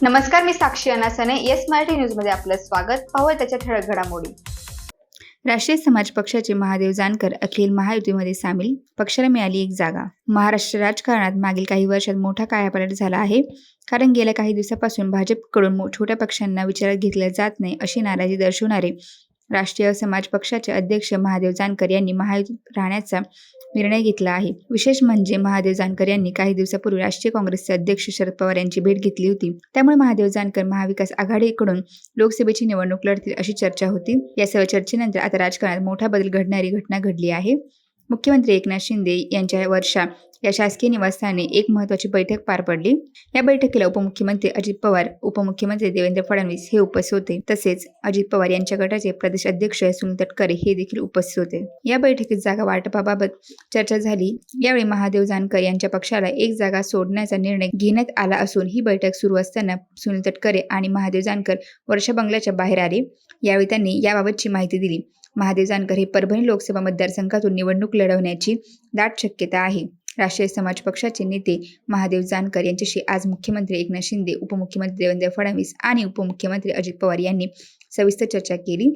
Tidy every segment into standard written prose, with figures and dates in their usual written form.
नमस्कार, मी साक्षी अनासने. येस मराठी न्यूजमध्ये आपलं स्वागत. पाहूया त्याच्या ठळक घडामोडी. राष्ट्रीय समाज पक्षाचे महादेव जानकर अखिल महायुतीमध्ये सामील, पक्षाला मिळाली एक जागा. महाराष्ट्र राजकारणात मागील काही वर्षात मोठा कायापालट झाला आहे. कारण गेल्या काही दिवसापासून भाजपकडून छोट्या पक्षांना विचारात घेतले जात नाही अशी नाराजी दर्शवणारे राष्ट्रीय समाज पक्षाचे अध्यक्ष महादेव जानकर यांनी महायुतीत राहण्याचा निर्णय घेतला आहे. विशेष म्हणजे महादेव जानकर यांनी काही दिवसापूर्वी राष्ट्रीय काँग्रेसचे अध्यक्ष शरद पवार यांची भेट घेतली होती. त्यामुळे महादेव जानकर महाविकास आघाडीकडून लोकसभेची निवडणूक लढतील अशी चर्चा होती. या सर्व चर्चेनंतर आता राजकारणात मोठा बदल घडणारी घटना घडली आहे. मुख्यमंत्री एकनाथ शिंदे यांच्या वर्षा या शासकीय निवासस्थानी एक महत्त्वाची बैठक पार पडली. या बैठकीला उपमुख्यमंत्री अजित पवार, उपमुख्यमंत्री देवेंद्र फडणवीस हे उपस्थित होते. तसेच अजित पवार यांच्या गटाचे प्रदेश अध्यक्ष सुनील तटकरे हे देखील उपस्थित होते. या बैठकीत जागा वाटपाबाबत चर्चा झाली. यावेळी महादेव जानकर यांच्या पक्षाला एक जागा सोडण्याचा निर्णय घेण्यात आला असून ही बैठक सुरू असताना सुनील तटकरे आणि महादेव जानकर वर्षा बंगल्याच्या बाहेर आले. यावेळी त्यांनी याबाबतची माहिती दिली. महादेव जानकर हे परभणी लोकसभा मतदारसंघातून निवडणूक लढवण्याची दाट शक्यता आहे. राष्ट्रीय समाज पक्षाचे नेते महादेव जानकर यांच्याशी आज मुख्यमंत्री एकनाथ शिंदे, उपमुख्यमंत्री देवेंद्र फडणवीस आणि उपमुख्यमंत्री अजित पवार यांनी सविस्तर चर्चा केली.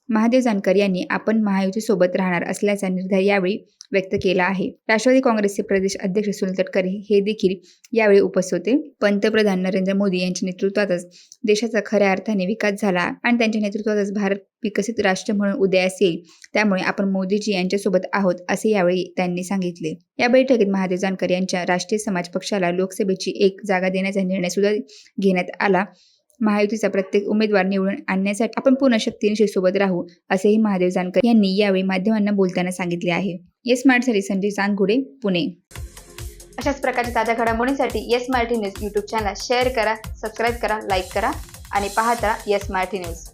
महादेव जानकर यांनी आपण महायुतीसोबत राहणार असल्याचा निर्धार यावेळी व्यक्त केला आहे. राष्ट्रवादी काँग्रेसचे प्रदेश अध्यक्ष सुनील तटकरे हे देखील यावेळी उपस्थित होते. पंतप्रधान नरेंद्र मोदी यांच्या नेतृत्वातच देशाचा खऱ्या अर्थाने विकास झाला आणि त्यांच्या नेतृत्वातच भारत विकसित राष्ट्र म्हणून उदयास येईल. त्यामुळे आपण मोदीजी यांच्यासोबत आहोत असे यावेळी त्यांनी सांगितले. या बैठकीत महादेव जानकर यांच्या राष्ट्रीय समाज पक्षाला लोकसभेची एक जागा देण्याचा निर्णय सुद्धा घेण्यात आला. महायुतीचा प्रत्येक उमेदवार निवडून आणण्यासाठी आपण पूर्ण शक्तीनिशी सोबत राहू असेही महादेव जानकर यांनी यावेळी माध्यमांना बोलताना सांगितले आहे. येस स्मार्टसाठी संजय चांदगुडे, पुणे. अशाच प्रकारच्या ताज्या घडामोडींसाठी yes Marathi news YouTube channel share करा, सबस्क्राईब करा, लाईक करा आणि पाहत राहा येस मराठी न्यूज.